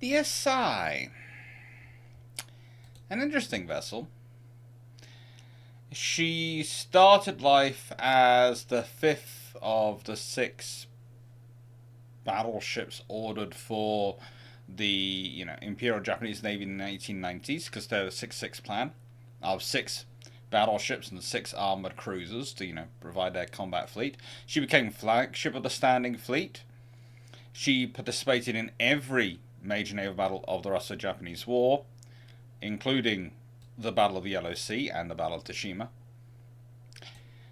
The Asahi. An interesting vessel. She started life as the fifth of the six battleships ordered for the Imperial Japanese Navy in the 1890s, because they're the 6-6 plan of six battleships and six armored cruisers to provide their combat fleet. She became flagship of the standing fleet. She participated in every major naval battle of the Russo-Japanese War, including the Battle of the Yellow Sea and the Battle of Tsushima.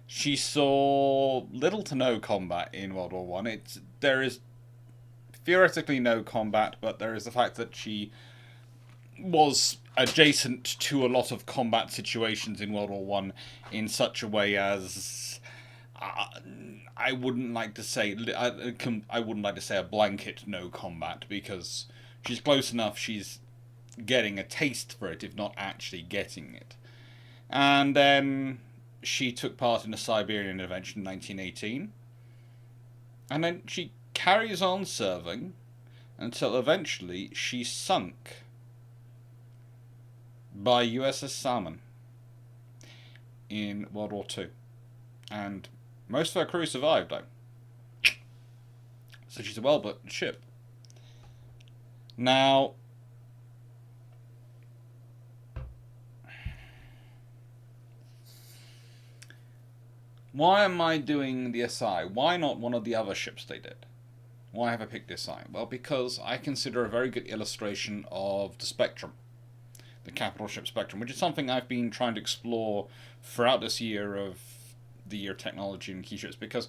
She saw little to no combat in World War One. There is theoretically no combat, but there is the fact that she was adjacent to a lot of combat situations in World War One in such a way as I wouldn't like to say a blanket no combat, because she's close enough. She's getting a taste for it, if not actually getting it. And then she took part in the Siberian Intervention in 1918, and then she carries on serving until eventually she's sunk by USS Salmon in World War II. And most of her crew survived, though. So she's a well-built ship. Now, why am I doing the Asahi? Why not one of the other ships they did? Why have I picked the Asahi? Well, because I consider a very good illustration of the spectrum, the capital ship spectrum, which is something I've been trying to explore throughout this year of the year of technology and key ships, because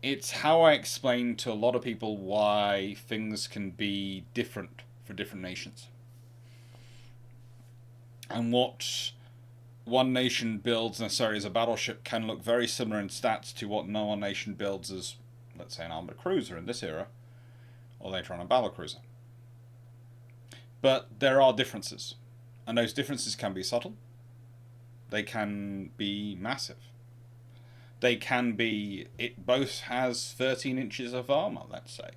it's how I explain to a lot of people why things can be different for different nations. And what one nation builds necessarily as a battleship can look very similar in stats to what no one nation builds as, let's say, an armored cruiser in this era, or later on a battle cruiser. But there are differences, and those differences can be subtle. They can be massive. They can be, it both has 13 inches of armor, let's say,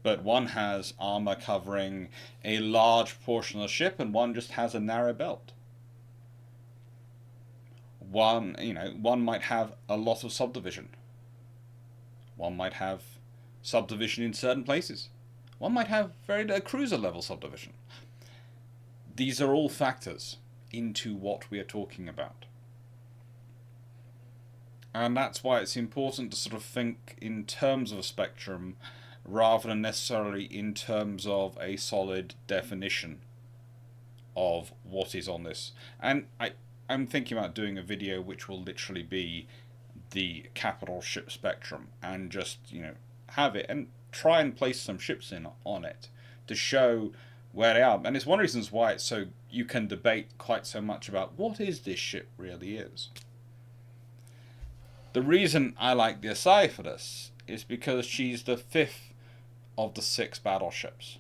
but one has armor covering a large portion of the ship, and one just has a narrow belt. One might have a lot of subdivision. One might have subdivision in certain places. One might have a cruiser level subdivision. These are all factors into what we are talking about. And that's why it's important to sort of think in terms of a spectrum rather than necessarily in terms of a solid definition of what is on this. And I'm thinking about doing a video which will literally be the capital ship spectrum, and just have it and try and place some ships in on it to show where they are. And it's one of the reasons why it's so you can debate quite so much about what is this ship really is. The reason I like the Asahi for this is because she's the fifth of the six battleships.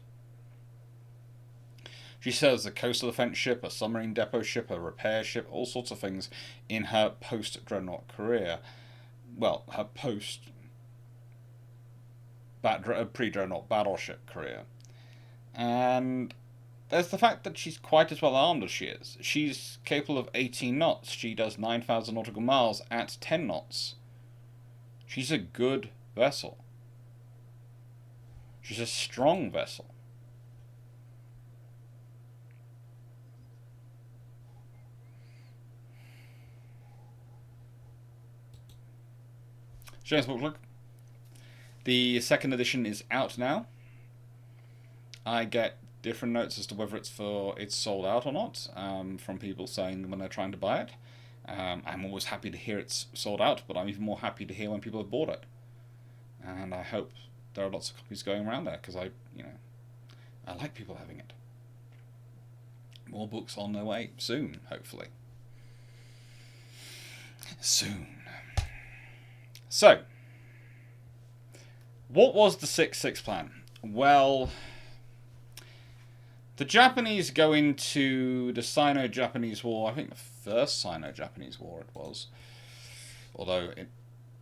She serves a coastal defense ship, a submarine depot ship, a repair ship, all sorts of things in her post-dreadnought career. Well, her pre-dreadnought battleship career. And there's the fact that she's quite as well armed as she is. She's capable of 18 knots. She does 9,000 nautical miles at 10 knots. She's a good vessel. She's a strong vessel. James Book Look. The second edition is out now. I get different notes as to whether it's sold out or not from people saying when they're trying to buy it. I'm always happy to hear it's sold out, but I'm even more happy to hear when people have bought it. And I hope there are lots of copies going around there, because I like people having it. More books on their way soon, hopefully. Soon. So, what was the 6-6 plan? Well, the Japanese go into the Sino-Japanese War, I think the first Sino-Japanese War it was, although it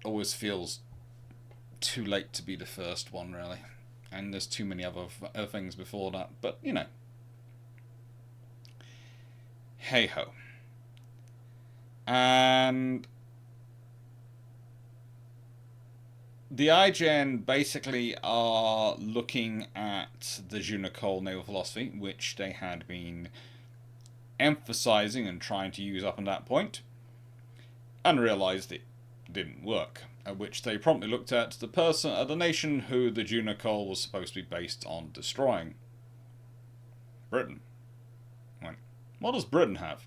always feels too late to be the first one, really. And there's too many other things before that, but you know, hey ho. And the IGN basically are looking at the Junocoal naval philosophy, which they had been emphasizing and trying to use up until that point, and realized it didn't work. At which they promptly looked at the nation who the Junocoal was supposed to be based on destroying. Britain. Went, what does Britain have?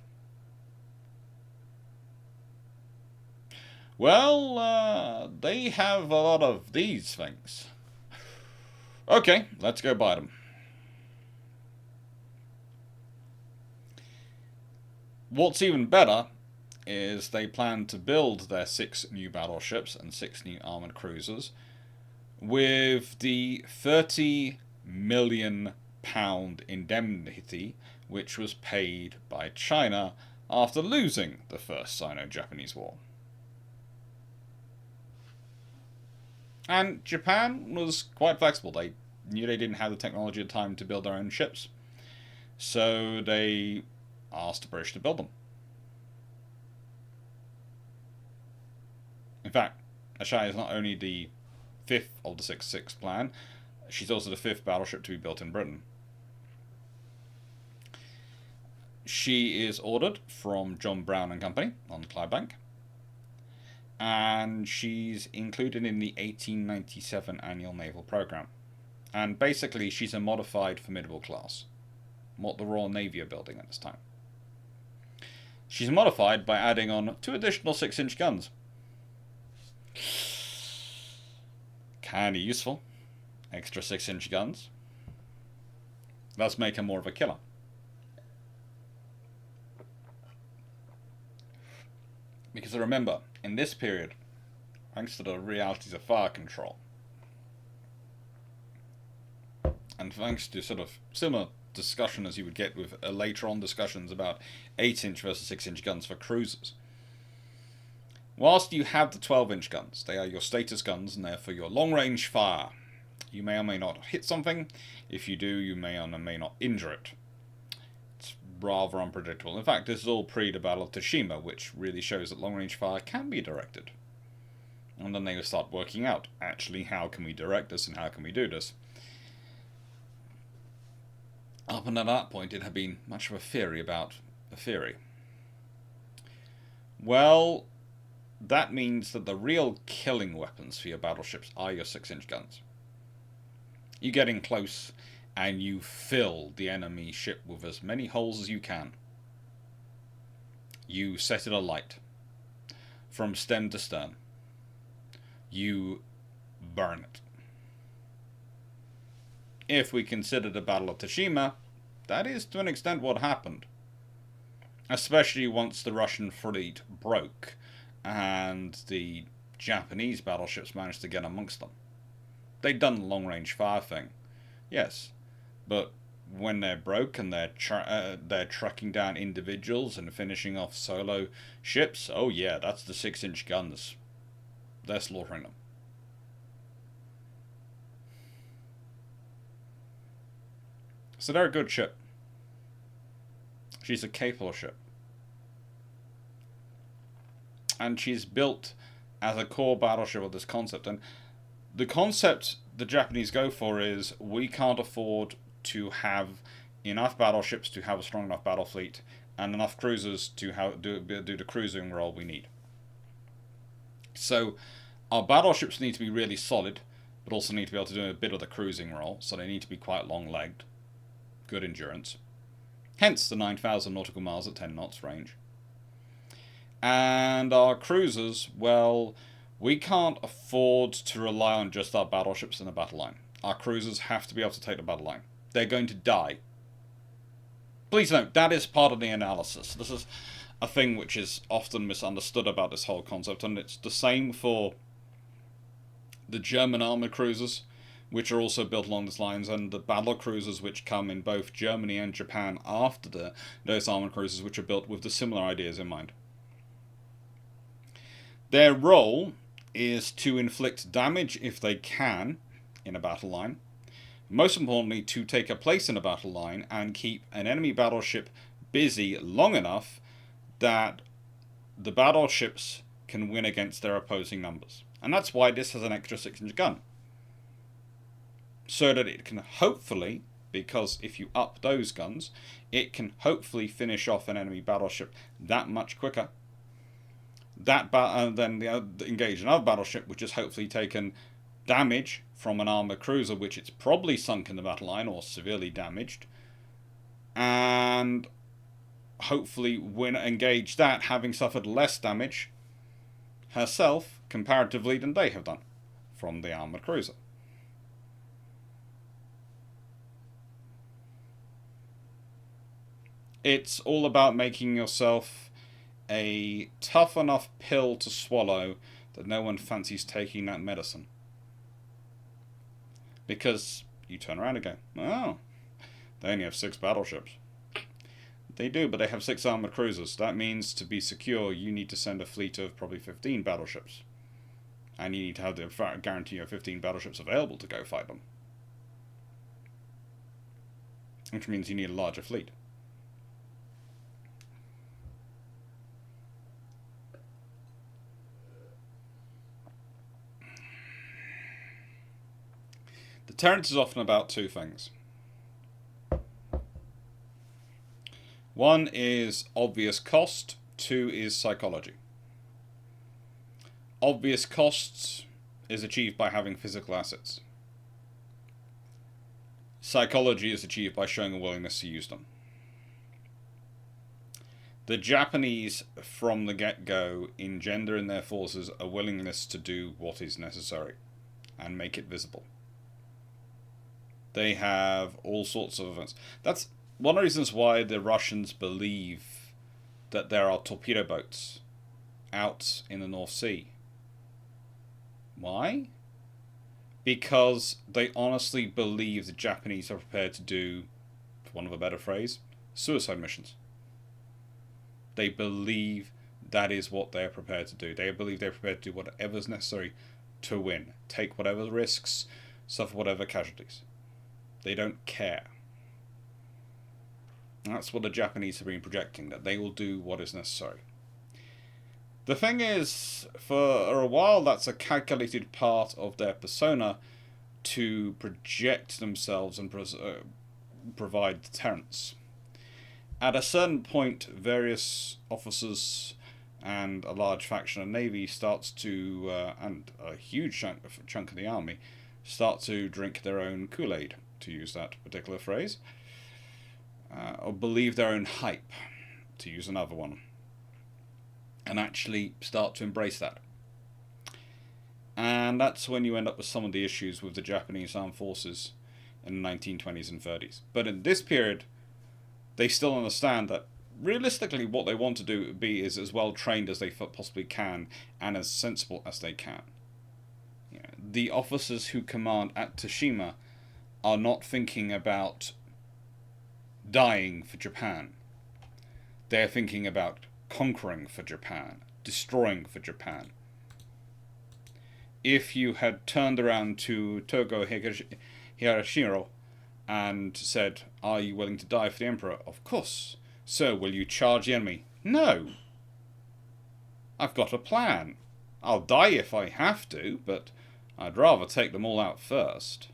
Well, they have a lot of these things. Okay, let's go buy them. What's even better is they plan to build their 6 new battleships and 6 new armoured cruisers with the £30 million indemnity which was paid by China after losing the first Sino-Japanese War. And Japan was quite flexible. They knew they didn't have the technology at the time to build their own ships, so they asked the British to build them. In fact, Asahi is not only the 5th of the 6-6 plan, she's also the 5th battleship to be built in Britain. She is ordered from John Brown and Company on Clydebank, and she's included in the 1897 annual naval program. And basically, she's a modified formidable class, what the Royal Navy are building at this time. She's modified by adding on 2 additional 6-inch guns. Kinda useful. Extra 6-inch guns. Let's make her more of a killer. Because remember, in this period, thanks to the realities of fire control, and thanks to sort of similar discussion as you would get with later on discussions about 8-inch versus 6-inch guns for cruisers, whilst you have the 12-inch guns, they are your status guns and they're for your long-range fire. You may or may not hit something. If you do, you may or may not injure it. It's rather unpredictable. In fact, this is all pre the Battle of Tsushima, which really shows that long-range fire can be directed. And then they will start working out, actually, how can we direct this and how can we do this? Up until that point, it had been much of a theory about a theory. Well, that means that the real killing weapons for your battleships are your 6-inch guns. You get in close and you fill the enemy ship with as many holes as you can. You set it alight from stem to stern. You burn it. If we consider the Battle of Tsushima, that is to an extent what happened. Especially once the Russian fleet broke and the Japanese battleships managed to get amongst them. They'd done the long-range fire thing, yes, but when they're broke and they're trucking down individuals and finishing off solo ships, oh yeah, that's the 6-inch guns. They're slaughtering them. So they're a good ship. She's a capable ship. And she's built as a core battleship of this concept. And the concept the Japanese go for is, we can't afford to have enough battleships to have a strong enough battle fleet and enough cruisers to do the cruising role we need. So our battleships need to be really solid, but also need to be able to do a bit of the cruising role, so they need to be quite long-legged, good endurance. Hence the 9,000 nautical miles at 10 knots range. And our cruisers, well, we can't afford to rely on just our battleships in the battle line. Our cruisers have to be able to take the battle line. They're going to die. Please note, that is part of the analysis. This is a thing which is often misunderstood about this whole concept, and it's the same for the German armoured cruisers, which are also built along these lines, and the battle cruisers which come in both Germany and Japan after those armoured cruisers, which are built with the similar ideas in mind. Their role is to inflict damage if they can in a battle line, Most importantly, to take a place in a battle line and keep an enemy battleship busy long enough that the battleships can win against their opposing numbers. And that's why this has an extra 6-inch gun. So that it can hopefully, because if you up those guns, it can hopefully finish off an enemy battleship that much quicker. Then engage another battleship, which has hopefully taken damage from an armoured cruiser, which it's probably sunk in the battle line or severely damaged, and hopefully engage that, having suffered less damage herself comparatively than they have done from the armoured cruiser. It's all about making yourself a tough enough pill to swallow that no one fancies taking that medicine. Because you turn around and go, oh, they only have 6 battleships. They do, but they have 6 armoured cruisers. That means to be secure, you need to send a fleet of probably 15 battleships. And you need to have the guarantee of 15 battleships available to go fight them. Which means you need a larger fleet. Deterrence is often about 2 things. One is obvious cost, 2 is psychology. Obvious costs is achieved by having physical assets. Psychology is achieved by showing a willingness to use them. The Japanese, from the get-go, engender in their forces a willingness to do what is necessary and make it visible. They have all sorts of events. That's one of the reasons why the Russians believe that there are torpedo boats out in the North Sea. Why? Because they honestly believe the Japanese are prepared to do, for want of a better phrase, suicide missions. They believe that is what they're prepared to do. They believe they're prepared to do whatever is necessary to win. Take whatever risks, suffer whatever casualties. They don't care. That's what the Japanese have been projecting, that they will do what is necessary. The thing is, for a while, that's a calculated part of their persona to project themselves and provide deterrence. At a certain point, various officers and a large faction of Navy starts to, and a huge chunk of the army, start to drink their own Kool-Aid, to use that particular phrase, or believe their own hype, to use another one, and actually start to embrace that. And that's when you end up with some of the issues with the Japanese armed forces in the 1920s and 30s. But in this period, they still understand that realistically what they want to do is as well trained as they possibly can and as sensible as they can. You know, the officers who command at Tsushima are not thinking about dying for Japan. They're thinking about conquering for Japan, destroying for Japan. If you had turned around to Togo Hirashiro and said, "Are you willing to die for the Emperor?" "Of course." "So, will you charge the enemy?" "No. I've got a plan. I'll die if I have to, but I'd rather take them all out first."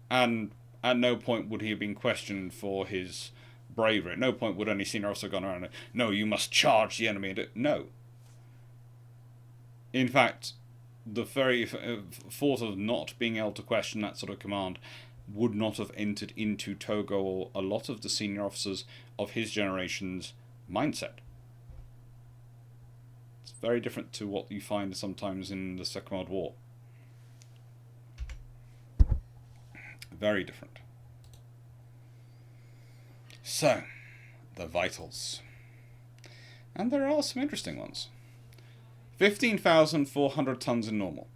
And at no point would he have been questioned for his bravery. At no point would any senior officer have gone around and, "No, you must charge the enemy." No. In fact, the very thought of not being able to question that sort of command would not have entered into Togo or a lot of the senior officers of his generation's mindset. It's very different to what you find sometimes in the Second World War. Very different. So, the vitals. And there are some interesting ones. 15,400 tons in normal.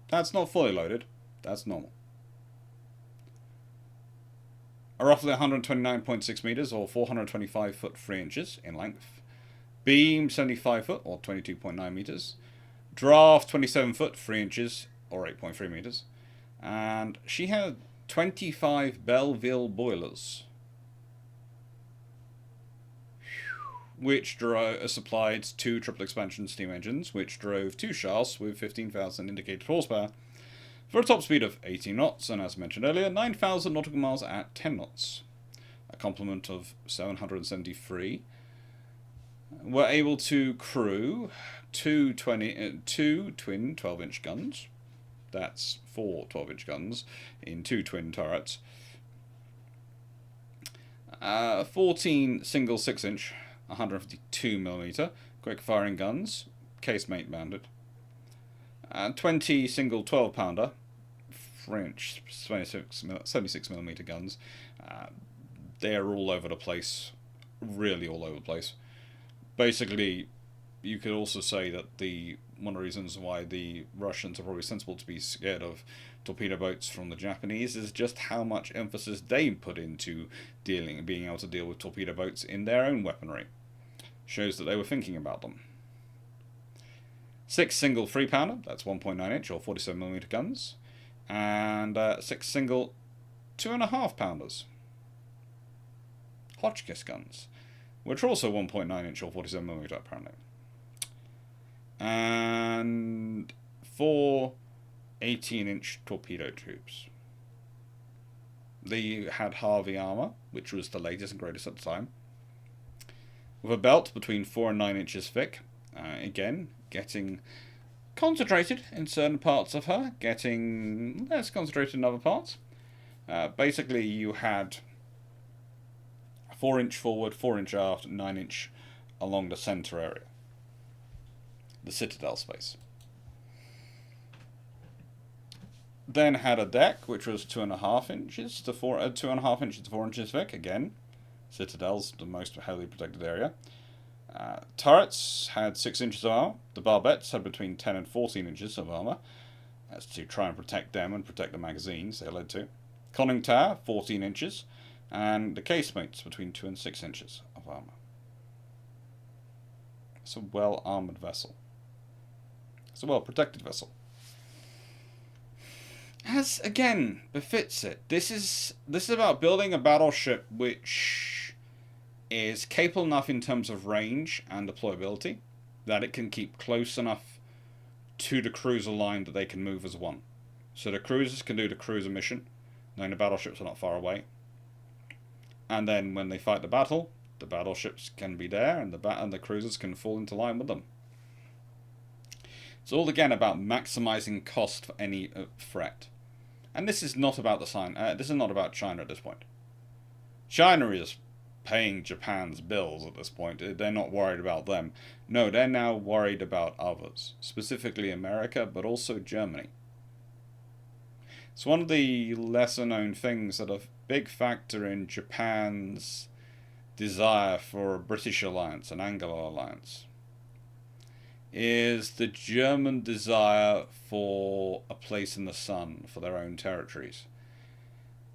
That's not fully loaded. That's normal. Are roughly 129.6 meters or 425 foot 3 inches in length. Beam 75 foot or 22.9 meters. Draft 27 foot 3 inches or 8.3 meters. And she had 25 Belleville boilers, which supplied 2 triple expansion steam engines, which drove 2 shafts with 15,000 indicated horsepower for a top speed of 18 knots, and as mentioned earlier, 9,000 nautical miles at 10 knots. A complement of 773 were able to crew two twin 12-inch guns. That's 4 12-inch guns in 2 twin turrets. 14 single 6-inch 152mm quick-firing guns, casemate mounted. 20 single 12-pounder French 76mm guns. They're all over the place, really all over the place. Basically, you could also say that one of the reasons why the Russians are probably sensible to be scared of torpedo boats from the Japanese is just how much emphasis they put into being able to deal with torpedo boats in their own weaponry. Shows that they were thinking about them. 6 single 3-pounder, that's 1.9-inch or 47mm guns, and 6 single 2.5-pounders, Hotchkiss guns, which are also 1.9-inch or 47mm apparently. And 4 18-inch torpedo tubes. They had Harvey armor, which was the latest and greatest at the time, with a belt between 4 and 9 inches thick. Again, getting concentrated in certain parts of her, getting less concentrated in other parts. Basically, you had 4-inch forward, 4-inch aft, 9-inch along the center area, the citadel space. Then had a deck which was 2.5 inches to 2.5 inches to 4 inches thick. Again, citadel's the most heavily protected area. Turrets had 6 inches of armor. The barbettes had between 10 and 14 inches of armor. That's to try and protect them and protect the magazines they led to. Conning tower, 14 inches. And the casemates between 2 and 6 inches of armor. It's a well-armored vessel. It's a well-protected vessel. As, again, befits it. This is about building a battleship which is capable enough in terms of range and deployability that it can keep close enough to the cruiser line that they can move as one. So the cruisers can do the cruiser mission, knowing the battleships are not far away. And then when they fight the battleships can be there, and the cruisers can fall into line with them. It's all again about maximizing cost for any threat. And this is not about this is not about China at this point. China is paying Japan's bills at this point. They're not worried about them. No, they're now worried about others, specifically America, but also Germany. It's one of the lesser-known things that a big factor in Japan's desire for a British alliance, an Anglo alliance, is the German desire for a place in the sun for their own territories.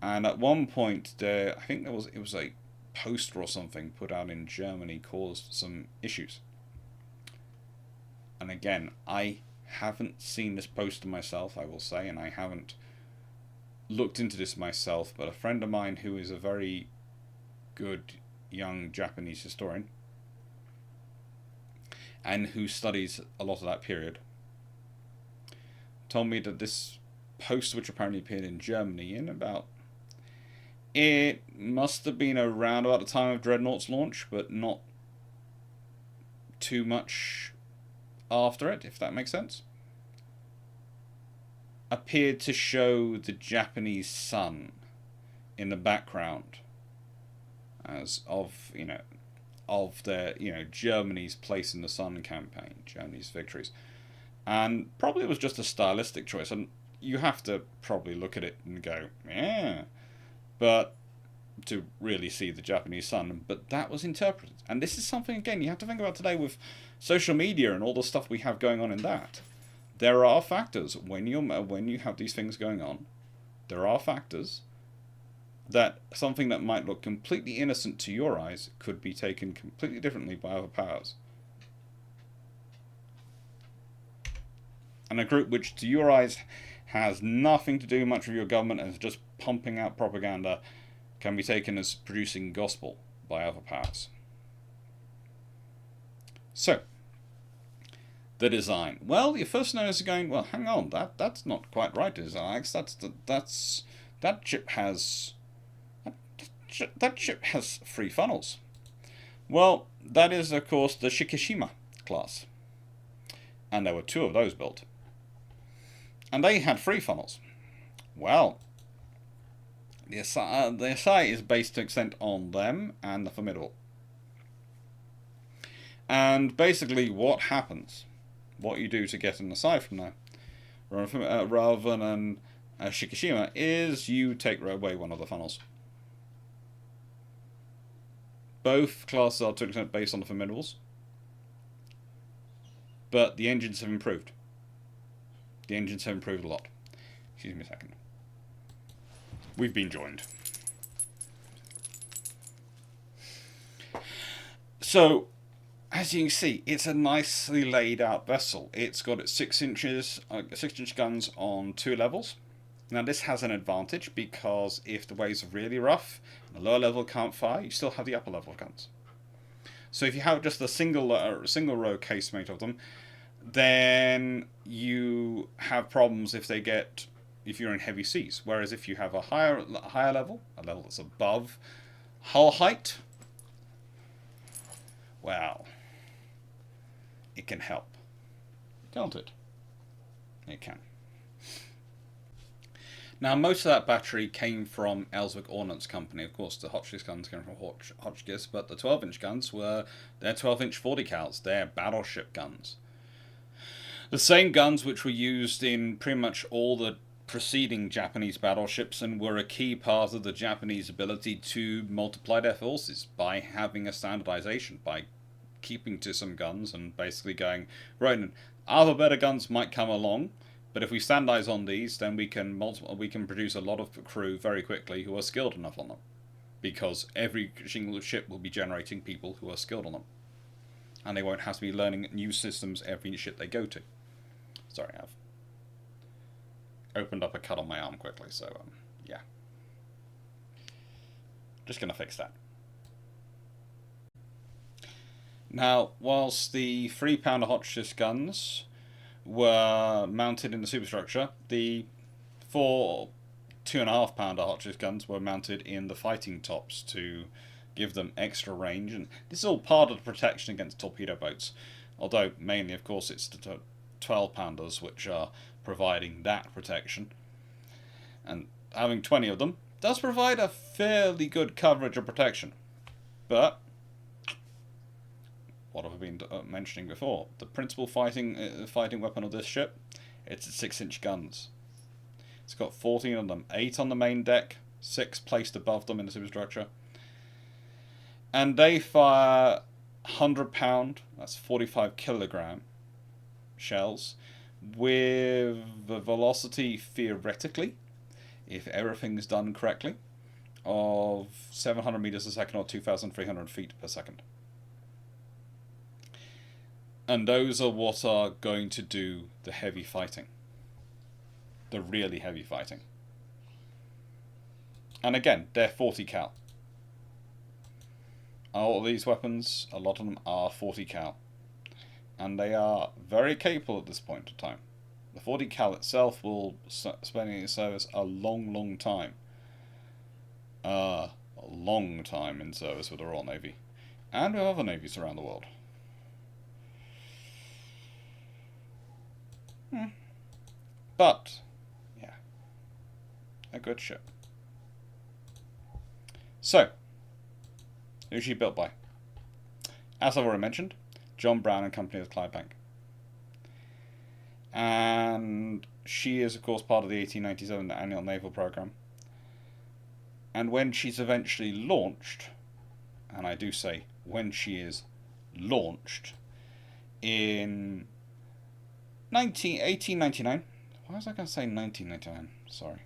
And at one point, I think it was a poster or something put out in Germany caused some issues. And again, I haven't seen this poster myself, I will say, and I haven't looked into this myself, but a friend of mine who is a very good young Japanese historian and who studies a lot of that period told me that this poster, which apparently appeared in Germany it must have been around about the time of Dreadnought's launch, but not too much after it, if that makes sense, appeared to show the Japanese sun in the background as of their Germany's place in the sun campaign, Germany's victories. And probably it was just a stylistic choice, and you have to probably look at it and go, yeah, but to really see the Japanese sun. But that was interpreted, and this is something again you have to think about today with social media and all the stuff we have going on in that. There are factors when you have these things going on. There are factors that something that might look completely innocent to your eyes could be taken completely differently by other powers. And a group which to your eyes has nothing to do much with your government and is just pumping out propaganda, can be taken as producing gospel by other powers. So, the design. Well, your first notice is going, well, hang on, that's not quite right, Alex. That ship has that ship has 3 funnels. Well, that is of course the Shikishima class, and there were 2 of those built, and they had 3 funnels. Well, the Asahi is based to extent on them and the formidable. And basically, what happens, what you do to get an Asahi from there, rather than a Shikishima, is you take away one of the funnels. Both classes are to an extent based on the formidables, but the engines have improved. The engines have improved a lot. Excuse me a second. We've been joined. So, as you can see, it's a nicely laid out vessel. It's got its 6-inch guns on 2 levels. Now this has an advantage because if the waves are really rough, the lower level can't fire, you still have the upper level guns. So if you have just a single row casemate of them, then you have problems if you're in heavy seas. Whereas if you have a higher level, a level that's above hull height, well, it can help, can't it? It can. Now, most of that battery came from Ellswick Ordnance Company. Of course, the Hotchkiss guns came from Hotchkiss, but the 12-inch guns were their 12-inch 40 cals, their battleship guns. The same guns which were used in pretty much all the preceding Japanese battleships and were a key part of the Japanese ability to multiply their forces by having a standardization, by keeping to some guns and basically going, right, other better guns might come along, but if we standardize on these, then we can produce a lot of crew very quickly who are skilled enough on them, because every single ship will be generating people who are skilled on them, and they won't have to be learning new systems every ship they go to. Sorry, I've opened up a cut on my arm quickly, so yeah, just gonna fix that. Now, whilst the 3-pounder Hotchkiss guns were mounted in the superstructure, the 4 2.5-pounder Hotchkiss guns were mounted in the fighting tops to give them extra range, and this is all part of the protection against torpedo boats, although mainly of course it's the 12-pounders which are providing that protection, and having 20 of them does provide a fairly good coverage of protection. But what have I been mentioning before? The principal fighting weapon of this ship, it's its 6-inch guns. It's got 14 of them, 8 on the main deck, 6 placed above them in the superstructure, and they fire 100-pound, that's 45 kilogram shells, with the velocity, theoretically, if everything's done correctly, of 700 meters a second or 2,300 feet per second. And those are what are going to do the heavy fighting. The really heavy fighting. And again, they're 40 cal. All of these weapons, a lot of them are 40 cal. And they are very capable at this point in time. The 40 cal itself will spend in service a long time. A long time in service with the Royal Navy. And with other navies around the world. But, yeah, a good ship. So, who's she built by? As I've already mentioned, John Brown and Company of Clydebank. And she is, of course, part of the 1897 Annual Naval Program. And when she's eventually launched, and I do say when she is launched, in 1899. Why was I going to say 1999? Sorry.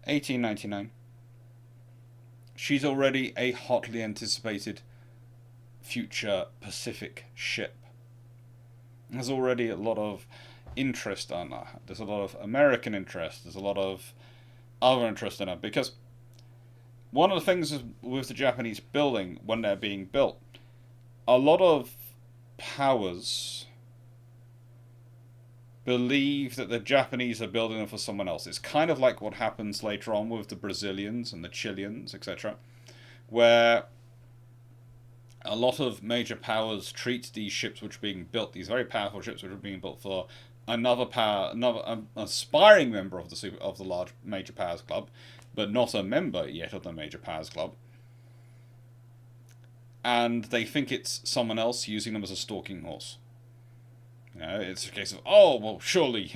1899. She's already a hotly anticipated future Pacific ship. There's already a lot of interest on it. There's a lot of American interest. There's a lot of other interest in it, because one of the things with the Japanese building when they're being built, a lot of powers believe that the Japanese are building them for someone else. It's kind of like what happens later on with the Brazilians and the Chileans, etc., where a lot of major powers treat these ships which are being built, these very powerful ships which are being built for another aspiring member of the large major powers club, but not a member yet of the major powers club, and they think it's someone else using them as a stalking horse. It's a case of, oh, well, surely,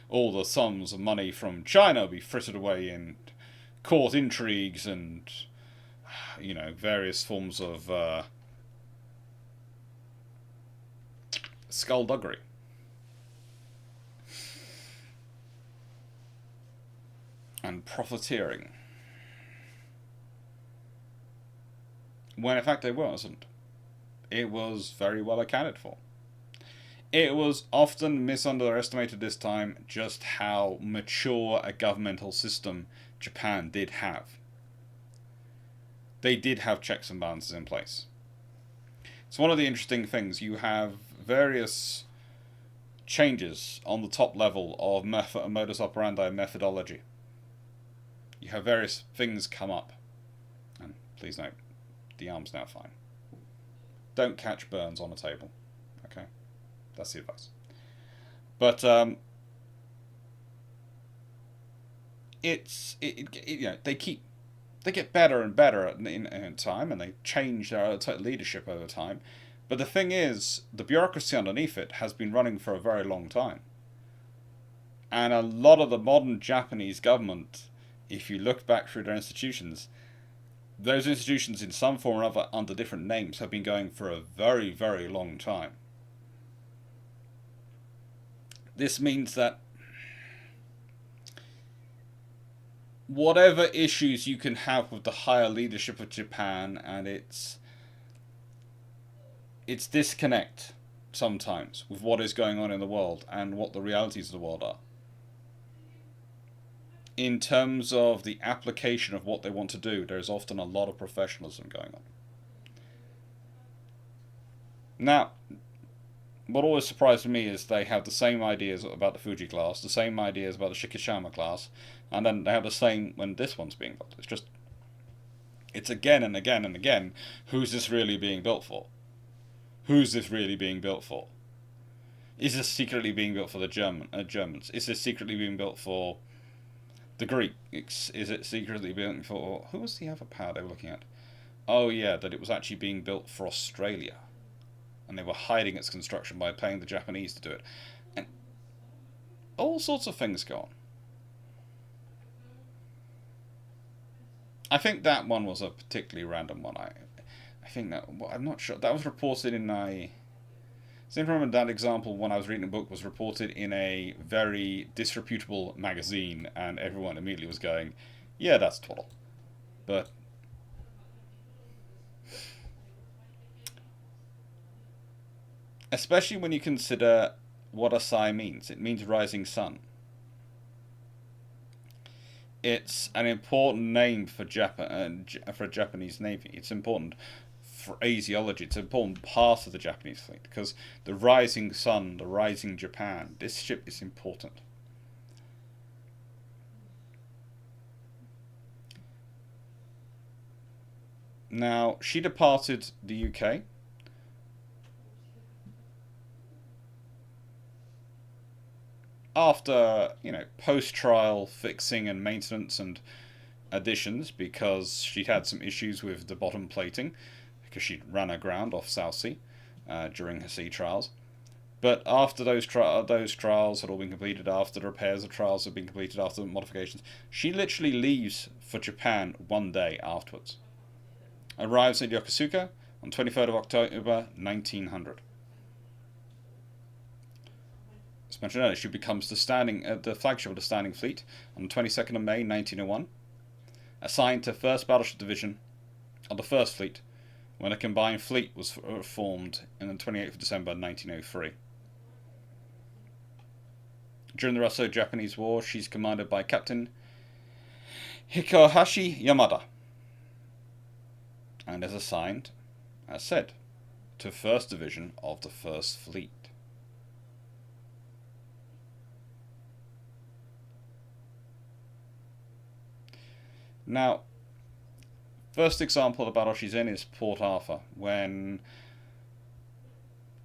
all the sums of money from China will be frittered away in court intrigues and, various forms of skullduggery. And profiteering. When in fact it wasn't. It was very well accounted for. It was often misunderestimated this time just how mature a governmental system Japan did have. They did have checks and balances in place. It's one of the interesting things. You have various changes on the top level of modus operandi methodology. You have various things come up. And please note, the arm's now fine. Don't catch burns on a table. Okay? That's the advice. But they get better and better in time, and they change their leadership over time. But the thing is, the bureaucracy underneath it has been running for a very long time. And a lot of the modern Japanese government, if you look back through their institutions, those institutions in some form or other under different names have been going for a very, very long time. This means that whatever issues you can have with the higher leadership of Japan and its disconnect sometimes with what is going on in the world and what the realities of the world are, in terms of the application of what they want to do, there's often a lot of professionalism going on. Now, what always surprised me is they have the same ideas about the Fuji class, the same ideas about the Shikishama class, and then they have the same when this one's being built. It's again and again and again, who's this really being built for? Who's this really being built for? Is this secretly being built for the Germans? Is this secretly being built for the Greeks? Is it secretly being for... Who was the other power they were looking at? Oh yeah, that it was actually being built for Australia. And they were hiding its construction by paying the Japanese to do it. And all sorts of things go on. I think that one was a particularly random one. I think that... Well, I'm not sure. That was reported in a... I seem to remember that example when I was reading a book was reported in a very disreputable magazine, and everyone immediately was going, yeah, that's twaddle. But especially when you consider what Asahi means. It means rising sun. It's an important name for a Japanese navy. It's important for Asiology. It's an important part of the Japanese fleet, because the rising sun, the rising Japan, this ship is important. Now, she departed the UK after, post-trial fixing and maintenance and additions, because she'd had some issues with the bottom plating, because she'd run aground off South Sea during her sea trials. But after those trials had all been completed, after the repairs of trials had been completed, after the modifications, she literally leaves for Japan one day afterwards. Arrives in Yokosuka on 23rd of October 1900. As mentioned earlier, she becomes the flagship of the Standing Fleet on the 22nd of May 1901, assigned to 1st Battleship Division of the 1st Fleet, when a combined fleet was formed on the 28th of December 1903. During the Russo-Japanese War, she's commanded by Captain Hikohashi Yamada and is assigned, as said, to 1st Division of the 1st Fleet. Now, first example of the battle she's in is Port Arthur, when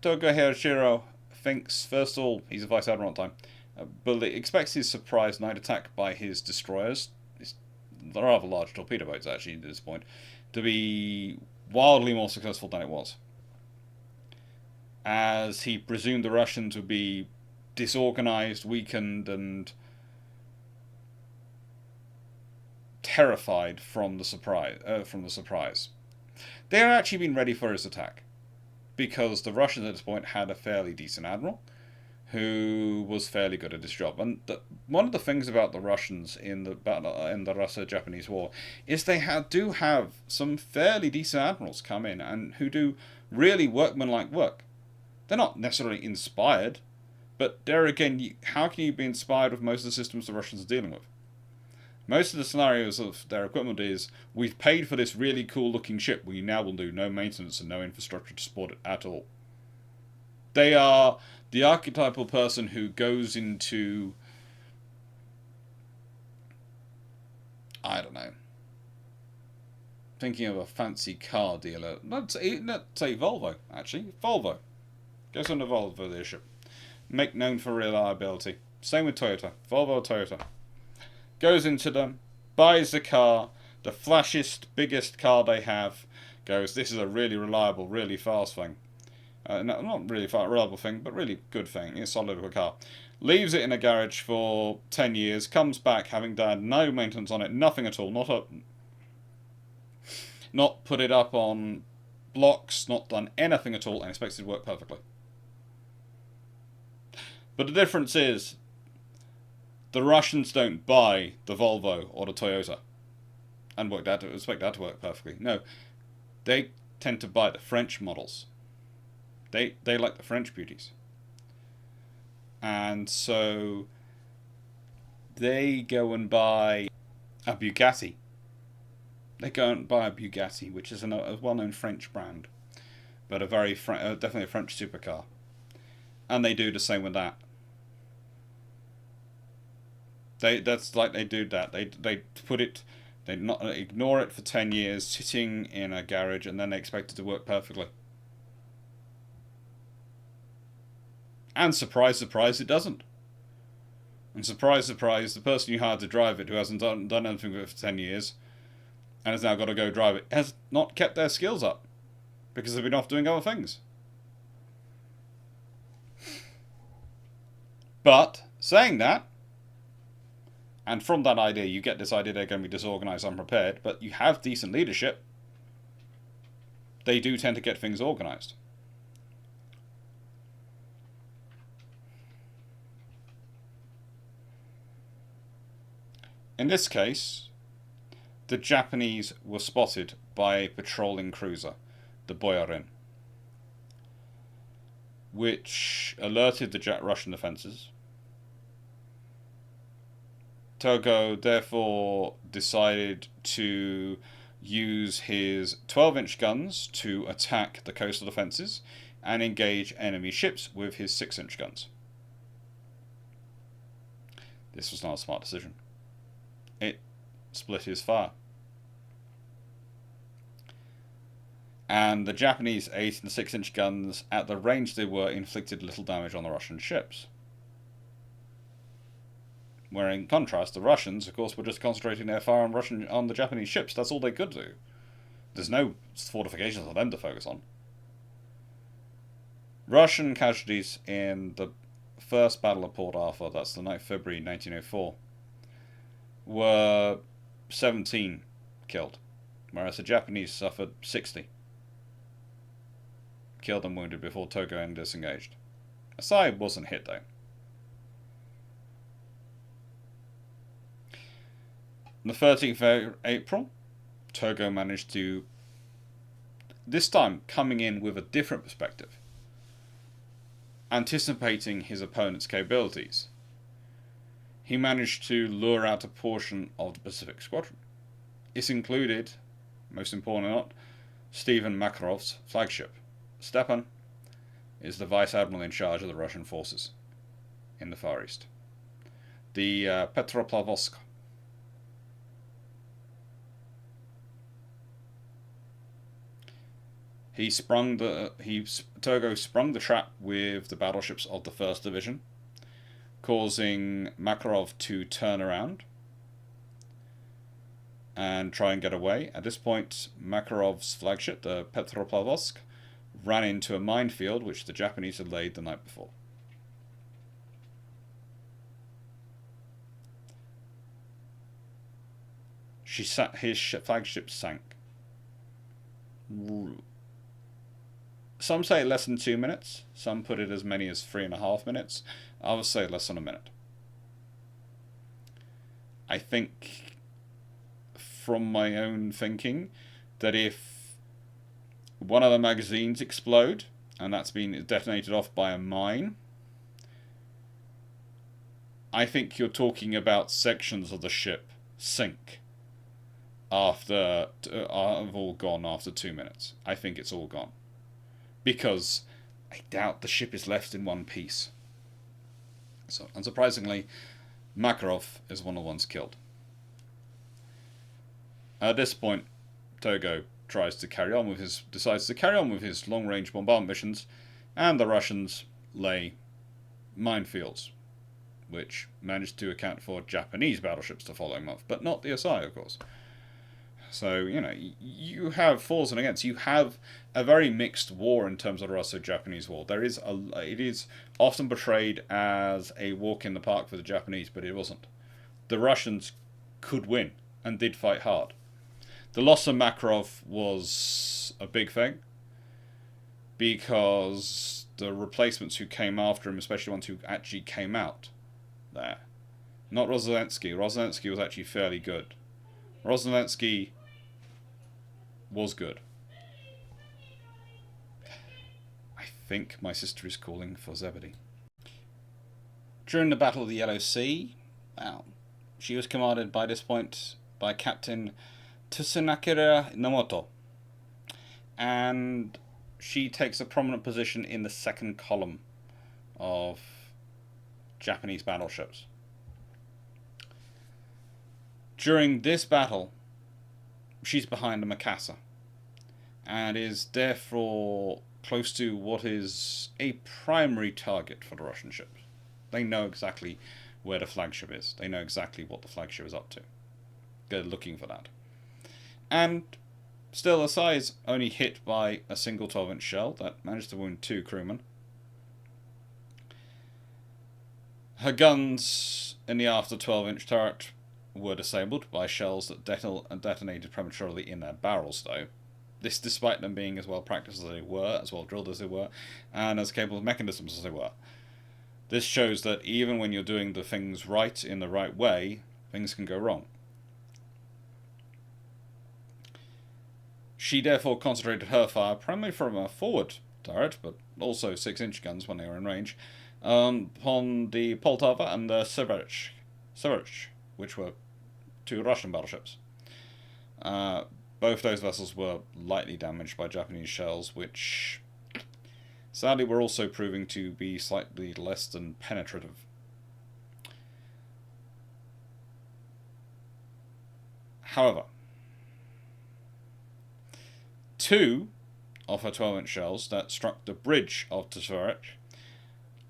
Togo Hiroshiro thinks, first of all, he's a Vice Admiral at the time, but expects his surprise night attack by his destroyers, rather large torpedo boats actually at this point, to be wildly more successful than it was. As he presumed the Russians would be disorganized, weakened, and terrified from the surprise. They had actually been ready for his attack, because the Russians at this point had a fairly decent admiral who was fairly good at his job. And one of the things about the Russians in the Russo-Japanese War is they do have some fairly decent admirals come in and who do really workmanlike work. They're not necessarily inspired, but there again, how can you be inspired with most of the systems the Russians are dealing with? Most of the scenarios of their equipment is, we've paid for this really cool looking ship, we now will do no maintenance and no infrastructure to support it at all. They are the archetypal person who goes into, I don't know, thinking of a fancy car dealer, let's say Volvo, actually, Volvo. Goes on the Volvo dealership. Make known for reliability. Same with Toyota, Volvo or Toyota. Goes into them, buys the car, the flashiest, biggest car they have, goes, this is a really reliable, really fast thing. Not really reliable thing, but really good thing. It's a solid car. Leaves it in a garage for 10 years, comes back having done no maintenance on it, nothing at all, not put it up on blocks, not done anything at all, and expects it to work perfectly. But the difference is, the Russians don't buy the Volvo or the Toyota and expect that to work perfectly. No, they tend to buy the French models. They like the French beauties. And so they go and buy a Bugatti. They go and buy a Bugatti, which is a well-known French brand, but definitely a French supercar. And they do the same with that. They do that. They put it, they not ignore it for 10 years, sitting in a garage, and then they expect it to work perfectly. And surprise, surprise, it doesn't. And surprise, surprise, the person you hired to drive it, who hasn't done anything with it for 10 years, and has now got to go drive it, has not kept their skills up, because they've been off doing other things. But, saying that, and from that idea, you get this idea they're going to be disorganized, unprepared, but you have decent leadership, they do tend to get things organized. In this case, the Japanese were spotted by a patrolling cruiser, the Boyarin, which alerted the Russian defences. Togo therefore decided to use his 12-inch guns to attack the coastal defences and engage enemy ships with his 6-inch guns. This was not a smart decision. It split his fire. And the Japanese 8 and 6-inch guns, at the range they were, inflicted little damage on the Russian ships. Where in contrast, the Russians, of course, were just concentrating their fire on the Japanese ships. That's all they could do. There's no fortifications for them to focus on. Russian casualties in the First Battle of Port Arthur, that's the 9th of February 1904, were 17 killed, whereas the Japanese suffered 60. Killed and wounded before Togo and disengaged. Asahi wasn't hit though. On the 13th of April, Togo managed to, this time coming in with a different perspective, anticipating his opponent's capabilities. he managed to lure out a portion of the Pacific Squadron. This included, most important or not, Stephen Makarov's flagship. Stepan is the Vice Admiral in charge of the Russian forces in the Far East. The Petropavlovsk. Turgo sprung the trap with the battleships of the 1st Division, causing Makarov to turn around and try and get away. At this point, Makarov's flagship, the Petropavlovsk, ran into a minefield which the Japanese had laid the night before. His flagship sank. Some say less than 2 minutes. Some put it as many as 3.5 minutes. Others say less than a minute. I think, from my own thinking, that if one of the magazines explode, and that's been detonated off by a mine, I think you're talking about sections of the ship sink after have all gone after 2 minutes. I think it's all gone, because I doubt the ship is left in one piece. So, unsurprisingly, Makarov is one of the ones killed. At this point, Togo decides to carry on with his long-range bombardment missions, and the Russians lay minefields, which managed to account for Japanese battleships the following month, but not the Asahi, of course. So, you have fors and against. You have a very mixed war in terms of the Russo-Japanese war. It is often portrayed as a walk in the park for the Japanese, but it wasn't. The Russians could win and did fight hard. The loss of Makarov was a big thing, because the replacements who came after him, especially ones who actually came out there, not Rozelensky. Rozelensky was actually fairly good. Rozelensky was good. I think my sister is calling for Zebedee. During the Battle of the Yellow Sea, she was commanded by this point by Captain Tsunakira Nomoto, and she takes a prominent position in the second column of Japanese battleships. During this battle, she's behind the Mikasa, and is therefore close to what is a primary target for the Russian ships. They know exactly where the flagship is. They know exactly what the flagship is up to. They're looking for that. And still, Asahi is only hit by a single 12-inch shell that managed to wound 2 crewmen. Her guns in the after 12-inch turret were disabled by shells that detonated prematurely in their barrels, though. This despite them being as well practiced as they were, as well drilled as they were, and as capable of mechanisms as they were. This shows that even when you're doing the things right in the right way, things can go wrong. She therefore concentrated her fire primarily from a forward turret, but also 6-inch guns when they were in range, upon the Poltava and the Severich, which were 2 Russian battleships. Both those vessels were lightly damaged by Japanese shells, which sadly were also proving to be slightly less than penetrative. However, 2 of her 12-inch shells that struck the bridge of Tversk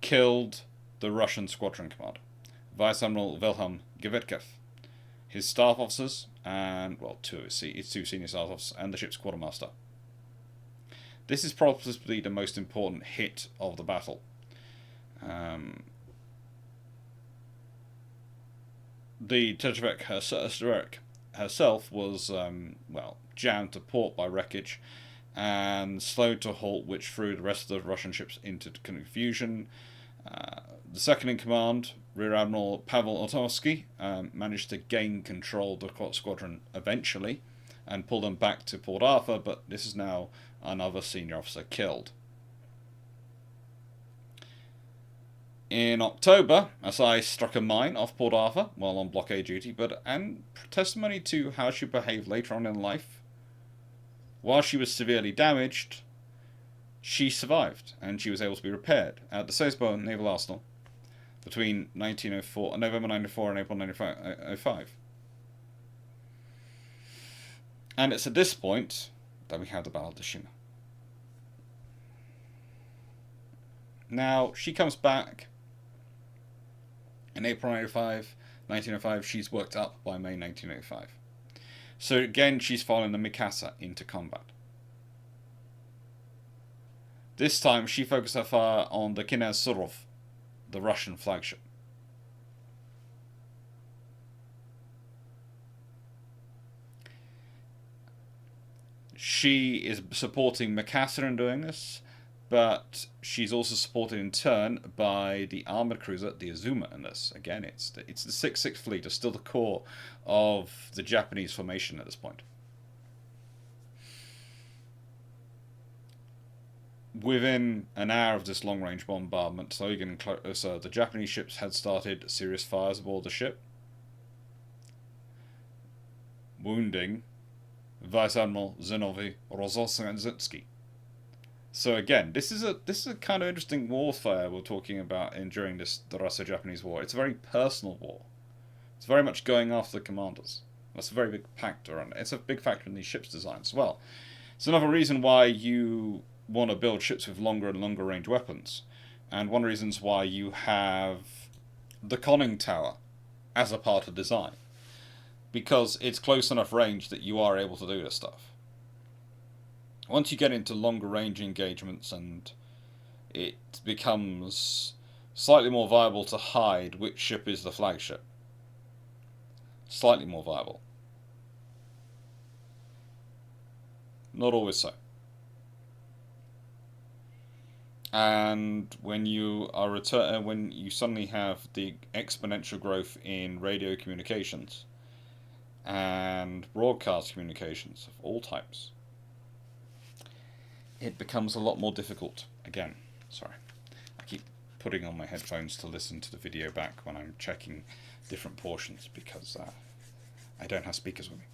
killed the Russian squadron commander, Vice Admiral Wilhelm Gevitkev, his staff officers, and, well, 2 senior staff officers, and the ship's quartermaster. This is probably the most important hit of the battle. The Tversk herself was, jammed to port by wreckage and slowed to a halt, which threw the rest of the Russian ships into confusion. The second in command, Rear Admiral Pavel Otorsky, managed to gain control of the squadron eventually and pull them back to Port Arthur, but this is now another senior officer killed. In October, Asahi struck a mine off Port Arthur while on blockade duty, and testimony to how she behaved later on in life, while she was severely damaged, she survived and she was able to be repaired at the Salisbury Naval Arsenal between November 1994 and April 1905. And it's at this point that we have the Battle of Tsushima. Now, she comes back in April 1905. She's worked up by May 1905. So again, she's following the Mikasa into combat. This time, she focused her fire on the Knyaz Surov, the Russian flagship. She is supporting Mikasa in doing this, but she's also supported in turn by the armored cruiser, the Azuma, in this. Again, it's the 6-6 fleet, is still the core of the Japanese formation at this point. Within an hour of this long-range bombardment, so the Japanese ships had started serious fires aboard the ship, wounding Vice Admiral Zinovy Rozhoshansky. So again, this is a kind of interesting warfare we're talking about during the Russo-Japanese War. It's a very personal war. It's very much going after the commanders. That's a very big factor, and it's a big factor in these ships' designs as well. It's another reason why you want to build ships with longer and longer range weapons, and one of the reasons why you have the conning tower as a part of design, because it's close enough range that you are able to do this stuff. Once you get into longer range engagements, and it becomes slightly more viable to hide which ship is the flagship. Slightly more viable. Not always so. And when you when you suddenly have the exponential growth in radio communications and broadcast communications of all types, it becomes a lot more difficult. Again, sorry, I keep putting on my headphones to listen to the video back when I'm checking different portions, because I don't have speakers with me.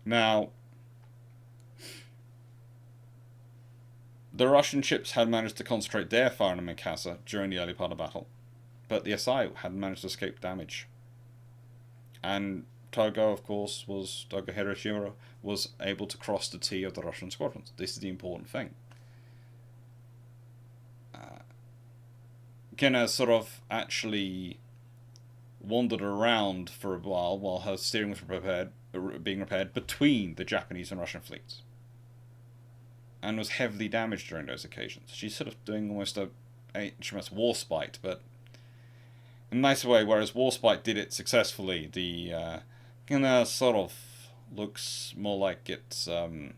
Now, the Russian ships had managed to concentrate their fire on Mikasa during the early part of battle, but the Asahi had managed to escape damage. And Togo, of course, Togo Hiroshima was able to cross the T of the Russian squadrons. This is the important thing. Knyaz Surov actually wandered around for a while her steering was being repaired between the Japanese and Russian fleets, and was heavily damaged during those occasions. She's sort of doing almost a HMS Warspite, but in a nicer way, whereas Warspite did it successfully, the Knyaz Surov looks more like it's trying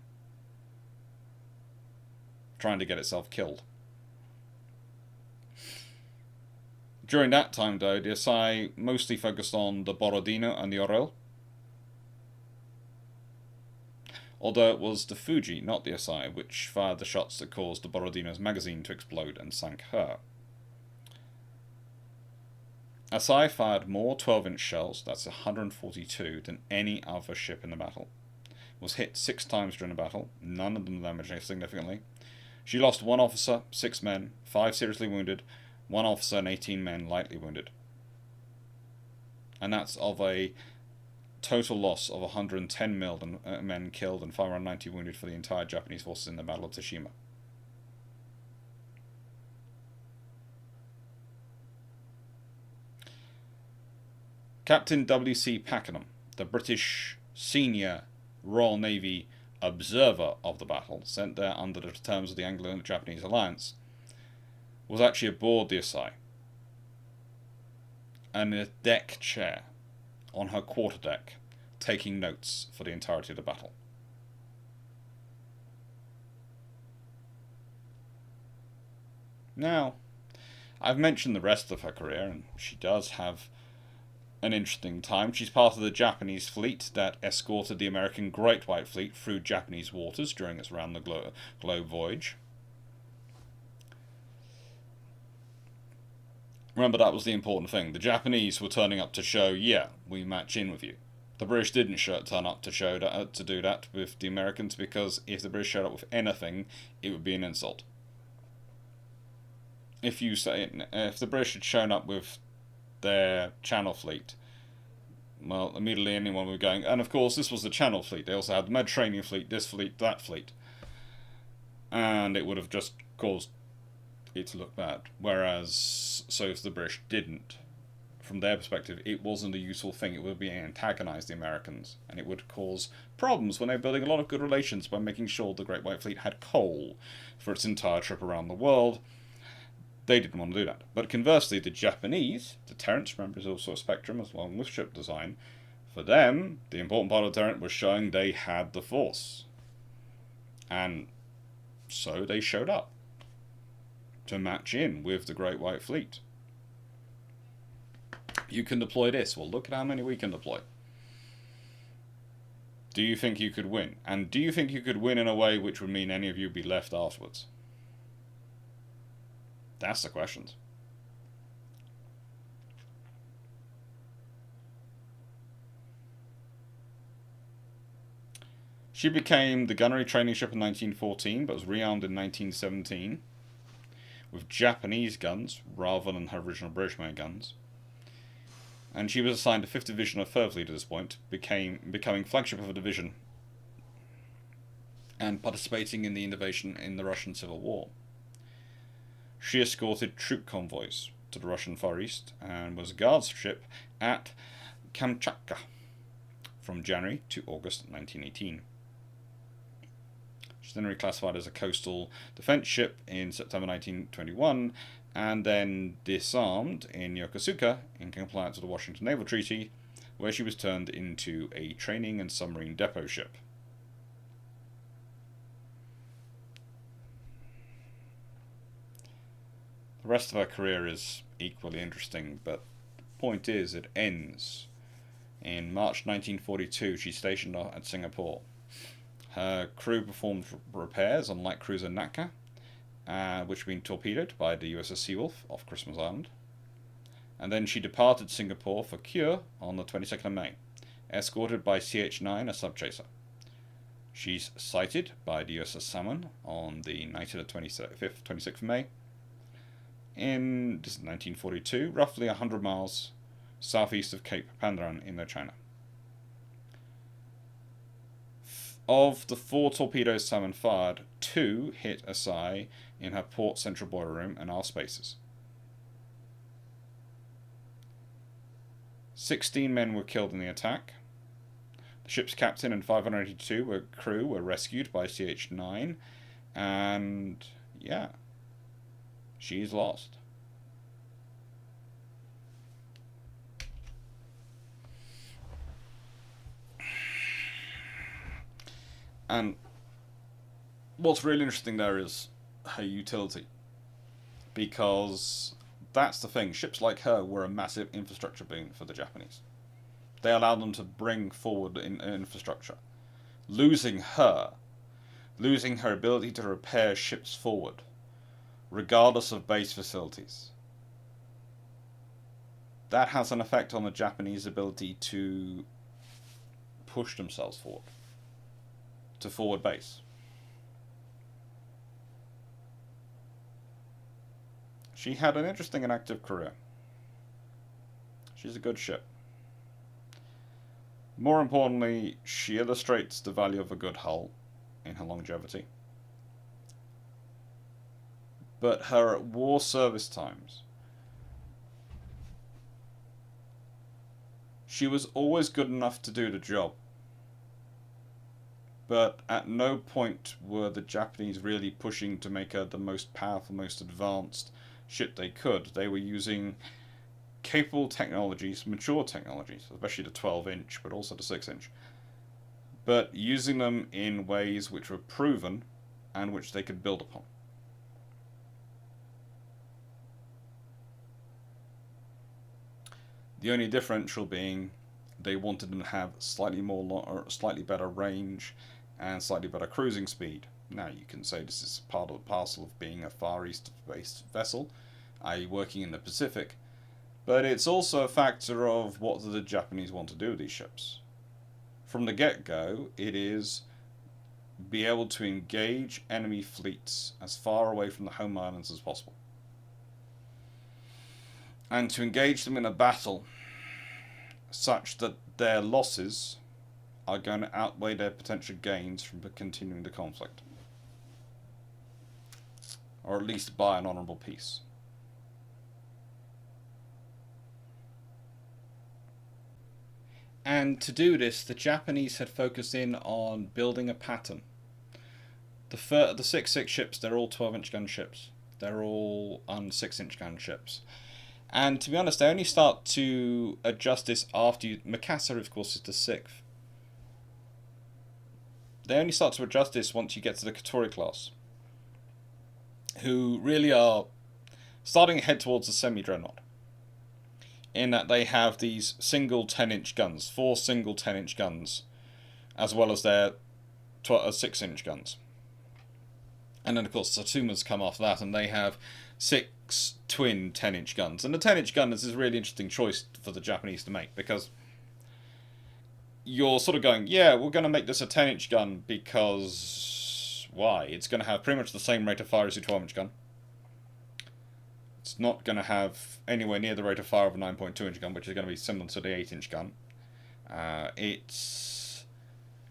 to get itself killed. During that time, though, the Asahi mostly focused on the Borodino and the Orel, although it was the Fuji, not the Asahi, which fired the shots that caused the Borodino's magazine to explode and sank her. Asahi fired more 12-inch shells, that's 142, than any other ship in the battle. Was hit 6 times during the battle, none of them damaged significantly. She lost 1 officer, 6 men, 5 seriously wounded, 1 officer and 18 men lightly wounded. And that's of a total loss of 110 men killed and 590 wounded for the entire Japanese forces in the Battle of Tsushima. Captain W.C. Pakenham, the British senior Royal Navy observer of the battle, sent there under the terms of the Anglo-Japanese alliance, was actually aboard the Asahi, and in a deck chair on her quarterdeck, taking notes for the entirety of the battle. Now, I've mentioned the rest of her career, and she does have an interesting time. She's part of the Japanese fleet that escorted the American Great White Fleet through Japanese waters during its round the globe voyage. Remember, that was the important thing. The Japanese were turning up to show, yeah, we match in with you. The British didn't turn up to do that with the Americans, because if the British showed up with anything, it would be an insult. If the British had shown up with their Channel Fleet, well, immediately anyone would be going, and of course this was the Channel Fleet, they also had the Mediterranean Fleet, this fleet, that fleet. And it would have just caused it to look bad. Whereas, so if the British didn't, from their perspective, it wasn't a useful thing. It would be antagonise the Americans, and it would cause problems when they were building a lot of good relations by making sure the Great White Fleet had coal for its entire trip around the world. They didn't want to do that. But conversely, the Japanese, deterrence, remember, is also a spectrum as well with ship design. For them, the important part of deterrent was showing they had the force. And so they showed up to match in with the Great White Fleet. You can deploy this. Well, look at how many we can deploy. Do you think you could win? And do you think you could win in a way which would mean any of you would be left afterwards? That's the questions. She became the gunnery training ship in 1914, but was rearmed in 1917 with Japanese guns rather than her original British-made guns. And she was assigned to 5th Division of Third Fleet at this point, becoming flagship of a division and participating in the invasion in the Russian Civil War. She escorted troop convoys to the Russian Far East and was a guards ship at Kamchatka from January to August 1918. She was then reclassified as a coastal defense ship in September 1921 and then disarmed in Yokosuka in compliance with the Washington Naval Treaty, where she was turned into a training and submarine depot ship. The rest of her career is equally interesting, but the point is it ends. In March 1942, she's stationed at Singapore. Her crew performed repairs on light cruiser Naka, which had been torpedoed by the USS Seawolf off Christmas Island. And then she departed Singapore for Kure on the 22nd of May, escorted by CH-9, a subchaser. She's sighted by the USS Salmon on the night of the 26th of May, in 1942, roughly 100 miles southeast of Cape Pandaran, Indochina. Of the 4 torpedoes Salmon fired, 2 hit Asahi in her port central boiler room and aft spaces. 16 men were killed in the attack. The ship's captain and 582 crew were rescued by CH-9, and yeah, she's lost. And what's really interesting there is her utility, because that's the thing. Ships like her were a massive infrastructure boon for the Japanese. They allowed them to bring forward infrastructure. Losing her ability to repair ships forward, regardless of base facilities, that has an effect on the Japanese ability to push themselves forward, to forward base. She had an interesting and active career. She's a good ship. More importantly, she illustrates the value of a good hull in her longevity. But her war service times, she was always good enough to do the job. But at no point were the Japanese really pushing to make her the most powerful, most advanced ship they could. They were using capable technologies, mature technologies, especially the 12-inch, but also the 6-inch, but using them in ways which were proven and which they could build upon. The only differential being they wanted them to have slightly or slightly better range and slightly better cruising speed. Now you can say this is part of the parcel of being a Far East based vessel, i.e. working in the Pacific, but it's also a factor of what the Japanese want to do with these ships. From the get-go, it is be able to engage enemy fleets as far away from the home islands as possible, and to engage them in a battle such that their losses are going to outweigh their potential gains from continuing the conflict, or at least buy an honourable peace. And to do this, the Japanese had focused in on building a pattern. The 6.6 ships, they're all 12-inch gun ships. They're all 6-inch gun ships. And to be honest, they only start to adjust this after Mikasa, of course, is the 6th. They only start to adjust this once you get to the Katori class, who really are starting to head towards the semi-dreadnought, in that they have these single 10-inch guns, 4 single 10-inch guns, as well as their 6-inch guns. And then, of course, Satsumas come after that, and they have 6 twin 10-inch guns. And the 10-inch gun is a really interesting choice for the Japanese to make, because you're sort of going, yeah, we're going to make this a 10-inch gun because why? It's going to have pretty much the same rate of fire as your 12-inch gun. It's not going to have anywhere near the rate of fire of a 9.2-inch gun, which is going to be similar to the 8-inch gun. It's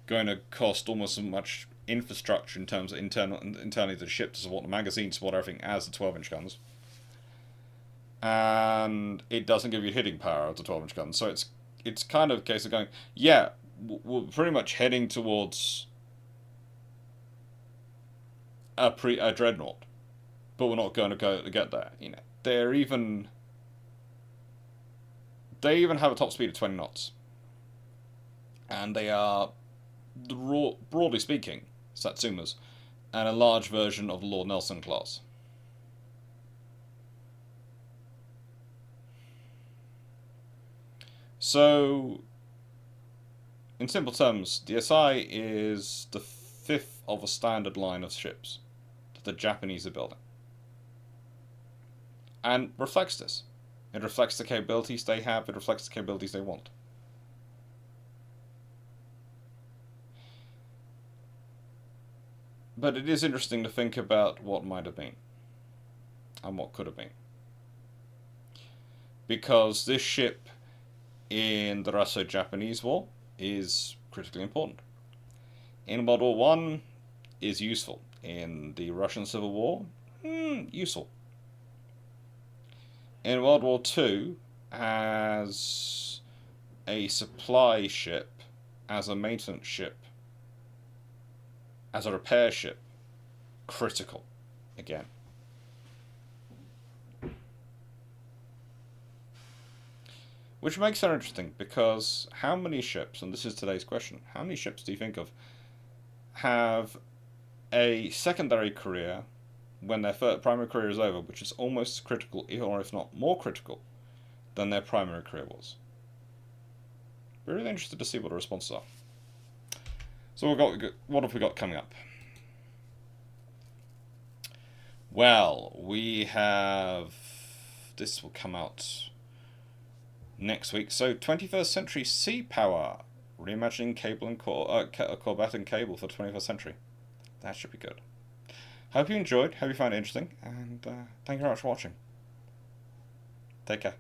going to cost almost as much infrastructure in terms of internally the ship to support the magazine, support everything, as the 12-inch guns. And it doesn't give you hitting power of the 12-inch gun. So it's kind of a case of going, yeah, we're pretty much heading towards a dreadnought, but we're not going to go to get there. You know, they even have a top speed of 20 knots, and they are, broadly speaking, Satsumas, and a large version of the Lord Nelson class. So, in simple terms, the Asahi is the 5th of a standard line of ships that the Japanese are building, and reflects this. It reflects the capabilities they have, it reflects the capabilities they want. But it is interesting to think about what might have been, and what could have been. Because this ship in the Russo-Japanese War is critically important. In World War One, is useful. In the Russian Civil War, useful. In World War Two, as a supply ship, as a maintenance ship, as a repair ship, critical, again. Which makes it interesting, because how many ships, and this is today's question, how many ships do you think of have a secondary career when their primary career is over, which is almost as critical, or if not more critical, than their primary career was? We're really interested to see what the responses are. So what have we got coming up? Well, we have... This will come out next week. So, 21st Century Sea Power. Reimagining cable and Corvette and cable for the 21st century. That should be good. Hope you enjoyed. Hope you found it interesting. And thank you very much for watching. Take care.